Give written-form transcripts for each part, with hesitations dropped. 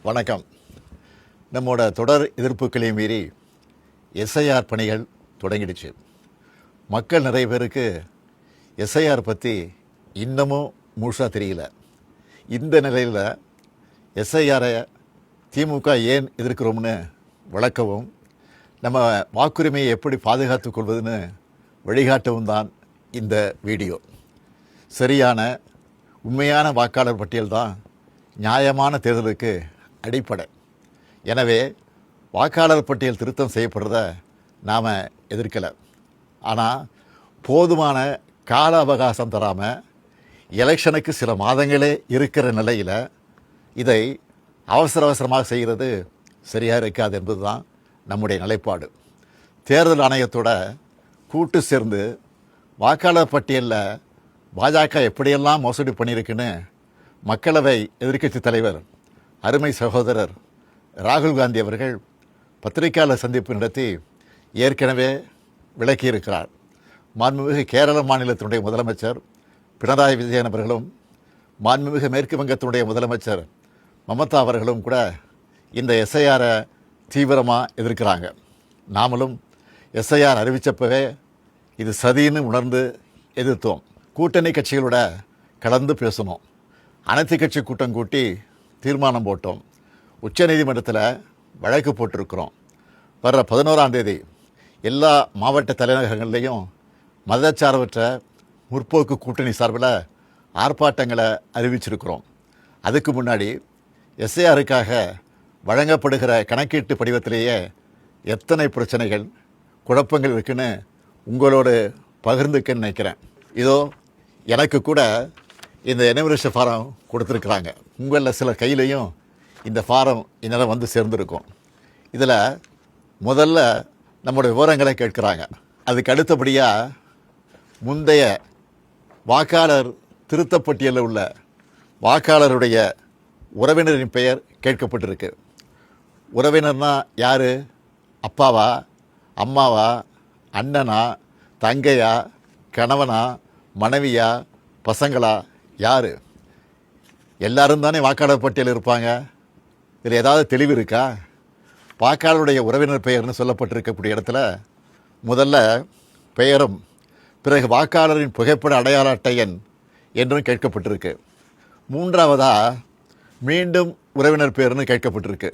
வணக்கம். நம்மோட தொடர் எதிர்ப்புகளையும் மீறி எஸ்ஐஆர் பணிகள் தொடங்கிடுச்சு. மக்கள் நிறைய பேருக்கு எஸ்ஐஆர் பற்றி இன்னமும் முழுசாக தெரியல. இந்த நிலையில் எஸ்ஐஆரை திமுக ஏன் எதிர்க்கிறோம்னு விளக்கவும், நம்ம வாக்குரிமையை எப்படி பாதுகாத்து கொள்வதுன்னு வழிகாட்டவும் தான் இந்த வீடியோ. சரியான உண்மையான வாக்காளர் பட்டியல் தான் நியாயமான தேர்தலுக்கு அடிப்படை. எனவே வாக்காளர் பட்டியல் திருத்தம் செய்யப்படுறத நாம் எதிர்க்கலை. ஆனால் போதுமான கால அவகாசம் தராமல் எலெக்ஷனுக்கு சில மாதங்களே இருக்கிற நிலையில் இதை அவசரமாக செய்கிறது சரியாக இருக்காது என்பது தான் நம்முடைய நிலைப்பாடு. தேர்தல் ஆணையத்தோட கூட்டு சேர்ந்து வாக்காளர் பட்டியலில் பாஜக எப்படியெல்லாம் மோசடி பண்ணியிருக்குன்னு மக்களவை எதிர்க்கட்சி தலைவர் அருமை சகோதரர் ராகுல் காந்தி அவர்கள் பத்திரிகையாளர் சந்திப்பு நடத்தி ஏற்கனவே விளக்கியிருக்கிறார். மாண்புமிகு கேரள மாநிலத்தினுடைய முதலமைச்சர் பினராயி விஜயன் அவர்களும் மாண்புமிகு மேற்கு வங்கத்தினுடைய முதலமைச்சர் மமதா அவர்களும் கூட இந்த எஸ்ஐஆரை தீவிரமாக எதிர்க்கிறாங்க. நாமளும் எஸ்ஐஆர் அறிவித்தப்பவே இது சதின்னு உணர்ந்து எதிர்த்தோம். கூட்டணி கட்சிகளோட கலந்து பேசணும். அனைத்து கட்சி கூட்டம் கூட்டி தீர்மானம் போட்டோம். உச்சநீதிமன்றத்தில் வழக்கு போட்டிருக்கிறோம். வர்ற 11ஆம் தேதி எல்லா மாவட்ட தலைநகரங்கள்லேயும் மதச்சார்பற்ற முற்போக்கு கூட்டணி சார்பில் ஆர்ப்பாட்டங்களை அறிவிச்சிருக்கிறோம். அதுக்கு முன்னாடி எஸ்ஐஆருக்காக வழங்கப்படுகிற கணக்கீட்டு படிவத்திலேயே எத்தனை பிரச்சனைகள் குழப்பங்கள் இருக்குன்னு உங்களோடு பகிர்ந்துக்கன்னு நினைக்கிறேன். இதோ எனக்கு கூட இந்த எனுமரேஷன் ஃபாரம் கொடுத்துருக்குறாங்க. உங்களில் சில கையிலையும் இந்த ஃபாரம் இந்நேரம் வந்து சேர்ந்துருக்கும். இதில் முதல்ல நம்முடைய விவரங்களை கேட்குறாங்க. அதுக்கு அடுத்தபடியாக முந்தைய வாக்காளர் திருத்தப்பட்டியலில் உள்ள வாக்காளருடைய உறவினரின் பெயர் கேட்கப்பட்டிருக்கு. உறவினர்னா யார்? அப்பாவா, அம்மாவா, அண்ணனா, தங்கையா, கணவனா, மனைவியா, பசங்களா, யார்? எல்லாரும் தானே வாக்காளர் பட்டியல் இருப்பாங்க. இதில் ஏதாவது தெளிவு இருக்கா? வாக்காளருடைய உறவினர் பெயர்னு சொல்லப்பட்டிருக்கக்கூடிய இடத்துல முதல்ல பெயரும் பிறகு வாக்காளரின் புகைப்பட அடையாள அட்டை எண் என்றும் கேட்கப்பட்டிருக்கு. மூன்றாவதாக மீண்டும் உறவினர் பெயர்னு கேட்கப்பட்டிருக்கு.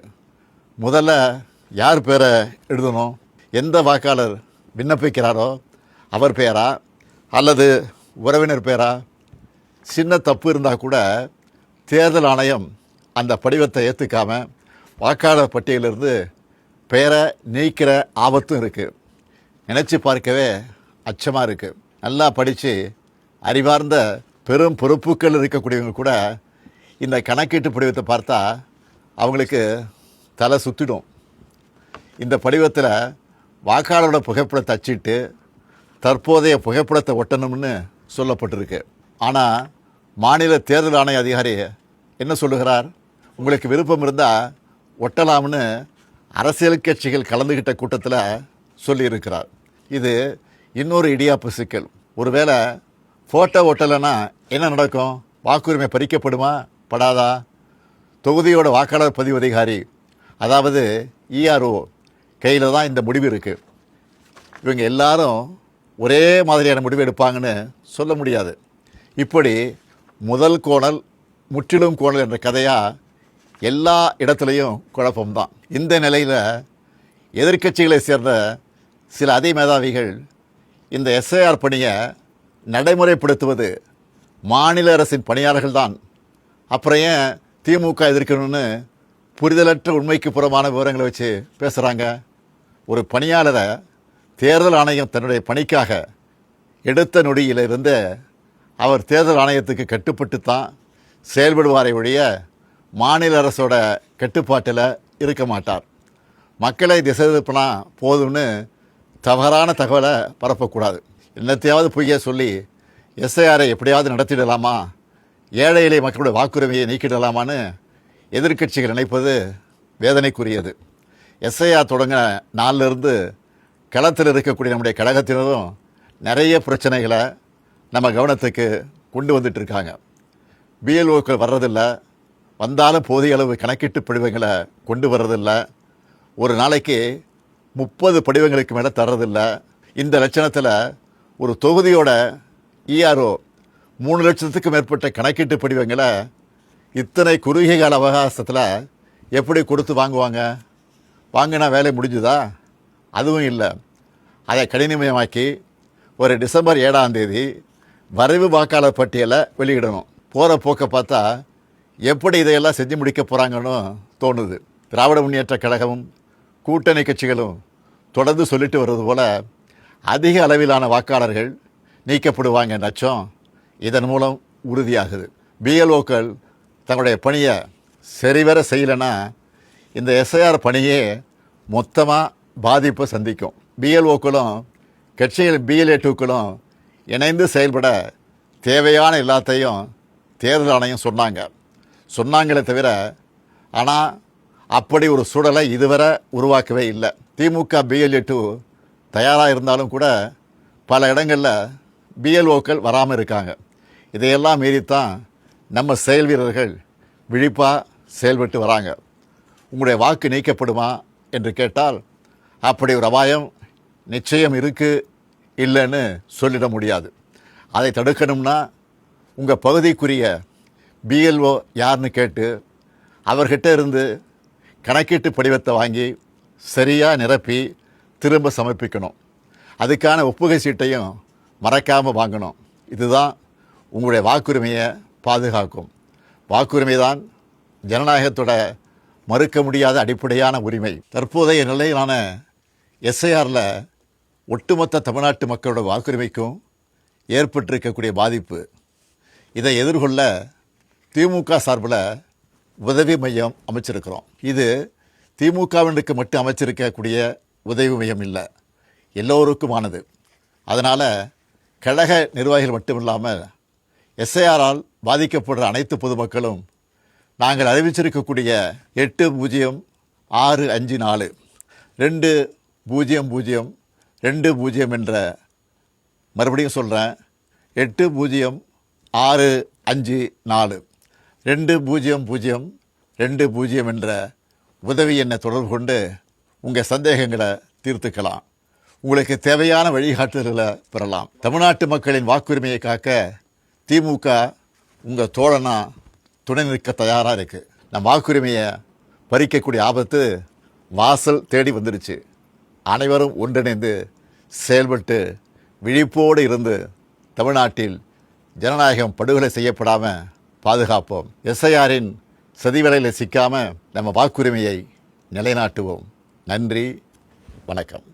முதல்ல யார் பேரை எழுதணும்? எந்த வாக்காளர் விண்ணப்பிக்கிறாரோ அவர் பெயரா அல்லது உறவினர் பெயரா? சின்ன தப்பு இருந்தால் கூட தேர்தல் ஆணையம் அந்த படிவத்தை ஏற்றுக்காமல் வாக்காளர் பட்டியலிருந்து பெயரை நீக்கிற ஆபத்தும் இருக்குது. நினச்சி பார்க்கவே அச்சமாக இருக்குது. நல்லா படித்து அறிவார்ந்த பெரும் பொறுப்புகள் இருக்கக்கூடியவங்க கூட இந்த கணக்கீட்டு படிவத்தை பார்த்தா அவங்களுக்கு தலை சுற்றிடும். இந்த படிவத்தில் வாக்காளரோட புகைப்படத்தை அச்சிட்டு தற்போதைய புகைப்படத்தை ஒட்டணும்னு சொல்லப்பட்டிருக்கு. ஆனால் மாநில தேர்தல் ஆணைய அதிகாரி என்ன சொல்லுகிறார்? உங்களுக்கு விருப்பம் இருந்தால் ஒட்டலாம்னு அரசியல் கட்சிகள் கலந்துக்கிட்ட கூட்டத்தில் சொல்லியிருக்கிறார். இது இன்னொரு இடியாப்பு சிக்கல். ஒருவேளை ஃபோட்டோ ஒட்டலைன்னா என்ன நடக்கும்? வாக்குரிமை பறிக்கப்படுமா படாதா? தொகுதியோட வாக்காளர் பதிவு அதிகாரி, அதாவது இஆர்ஓ கையில் தான் இந்த முடிவு இருக்குது. இவங்க எல்லாரும் ஒரே மாதிரியான முடிவு எடுப்பாங்கன்னு சொல்ல முடியாது. இப்படி முதல் கோணல் முற்றிலும் கோணல் என்ற கதையாக எல்லா இடத்துலையும் குழப்பம்தான். இந்த நிலையில் எதிர்க்கட்சிகளை சேர்ந்த சில அதிமேதாவிகள் இந்த எஸ்ஐஆர் பணியை நடைமுறைப்படுத்துவது மாநில அரசின் பணியாளர்கள் தான், அப்புறம் ஏன் திமுக எதிர்க்கணும்னு புரிதலற்ற உண்மைக்கு புறமான விவரங்களை வச்சு பேசுகிறாங்க. ஒரு பணியாளரை தேர்தல் ஆணையம் தன்னுடைய பணிக்காக எடுத்த நொடியிலிருந்து அவர் தேர்தல் ஆணையத்துக்கு கட்டுப்பட்டு தான் செயல்படுவாரை ஒழிய மாநில அரசோட கட்டுப்பாட்டில் இருக்க மாட்டார். மக்களை திசை திருப்பினா போதும்னு தவறான தகவலை பரப்பக்கூடாது. என்னத்தையாவது பொய்ய சொல்லி எஸ்ஐஆரை எப்படியாவது நடத்திடலாமா, ஏழை எளிய மக்களுடைய வாக்குரிமையை நீக்கிடலாமான்னு எதிர்க்கட்சிகள் நினைப்பது வேதனைக்குரியது. எஸ்ஐஆர் தொடங்க நாளிலிருந்து களத்தில் இருக்கக்கூடிய நம்முடைய கழகத்தினரும் நிறைய பிரச்சனைகளை நம்ம கவனத்துக்கு கொண்டு வந்துட்டுருக்காங்க. பிஎல்ஓக்கள் வர்றதில்லை, வந்தாலும் போதிய அளவு கணக்கீட்டு படிவங்களை கொண்டு வர்றதில்ல. ஒரு நாளைக்கு 30 படிவங்களுக்கு மேலே தர்றதில்ல. இந்த லட்சணத்தில் ஒரு தொகுதியோட இஆர்ஓ 3 லட்சத்துக்கு மேற்பட்ட கணக்கீட்டு படிவங்களை இத்தனை குறுகிய கால அவகாசத்தில் எப்படி கொடுத்து வாங்குவாங்க? வாங்கினா வேலை முடிஞ்சுதா? அதுவும் இல்லை. அதை கடினமயமாக்கி ஒரு டிசம்பர் 7ஆம் தேதி வரைவு வாக்காளர் பட்டியலை வெளியிடணும். போகிற போக்கை பார்த்தா எப்படி இதையெல்லாம் செஞ்சு முடிக்க போகிறாங்கன்னு தோணுது. திராவிட முன்னேற்றக் கழகமும் கூட்டணி கட்சிகளும் தொடர்ந்து சொல்லிட்டு வருவது போல் அதிக அளவிலான வாக்காளர்கள் நீக்கப்படுவாங்க நச்சம் இதன் மூலம் உறுதியாகுது. பிஎல்ஓக்கள் தங்களுடைய பணியை சரிவர செய்யலைன்னா இந்த எஸ்ஐஆர் பணியே மொத்தமாக பாதிப்பை சந்திக்கும். பிஎல்ஓக்களும் கட்சிகள் பிஎல்ஏ2க்களும் இணைந்து செயல்பட தேவையான எல்லாத்தையும் தேர்தல் ஆணையம் சொன்னாங்களே தவிர ஆனால் அப்படி ஒரு சூழலை இதுவரை உருவாக்கவே இல்லை. திமுக பிஎல்ஏ2 தயாராக இருந்தாலும் கூட பல இடங்களில் பிஎல்ஓக்கள் வராமல் இருக்காங்க. இதையெல்லாம் மீறித்தான் நம்ம செயல் வீரர்கள் விழிப்பாக செயல்பட்டு வராங்க. உங்களுடைய வாக்கு நீக்கப்படுமா என்று கேட்டால் அப்படி ஒரு அபாயம் நிச்சயம் இருக்குது, இல்லைன்னு சொல்லிட முடியாது. அதை தடுக்கணும்னா உங்கள் பகுதிக்குரிய பிஎல்ஓ யாருன்னு கேட்டு அவர்கிட்ட இருந்து கணக்கீட்டு படிவத்தை வாங்கி சரியாக நிரப்பி திரும்ப சமர்ப்பிக்கணும். அதுக்கான ஒப்புகை சீட்டையும் மறக்காமல் வாங்கணும். இதுதான் உங்களுடைய வாக்குரிமையை பாதுகாக்கும். வாக்குரிமை தான் ஜனநாயகத்தோட மறுக்க முடியாத அடிப்படையான உரிமை. தற்போதைய நிலையிலான எஸ்ஐஆரில் ஒட்டுமொத்த தமிழ்நாட்டு மக்களோட வாக்குரிமைக்கும் ஏற்பட்டிருக்கக்கூடிய பாதிப்பு, இதை எதிர்கொள்ள திமுக சார்பில் உதவி மையம் அமைச்சிருக்கிறோம். இது திமுகவினருக்கு மட்டும் அமைச்சிருக்கக்கூடிய உதவி மையம் இல்லை, எல்லோருக்குமானது. அதனால் கழக நிர்வாகிகள் மட்டும் இல்லாமல் எஸ்ஐஆரால் பாதிக்கப்படுற அனைத்து பொதுமக்களும் நாங்கள் அறிவிச்சிருக்கக்கூடிய 80654200 200 என்ற, மறுபடியும் சொல்கிறேன், 80654200 200 என்ற உதவி எண்ணை தொடர்பு கொண்டு உங்கள் சந்தேகங்களை தீர்த்துக்கலாம். உங்களுக்கு தேவையான வழிகாட்டுதல்களை பெறலாம். தமிழ்நாட்டு மக்களின் வாக்குரிமையை காக்க திமுக உங்கள் தோழனா துணை நிற்க தயாராக இருக்குது. நம் வாக்குரிமையை பறிக்கக்கூடிய ஆபத்து வாசல் தேடி வந்துடுச்சு. அனைவரும் ஒன்றிணைந்து செயல்பட்டு விழிப்போடு இருந்து தமிழ்நாட்டில் ஜனநாயகம் படுகொலை செய்யப்படாமல் பாதுகாப்போம். எஸ்ஐஆரின் சதிவலையில் சிக்காமல் நம்ம வாக்குரிமையை நிலைநாட்டுவோம். நன்றி, வணக்கம்.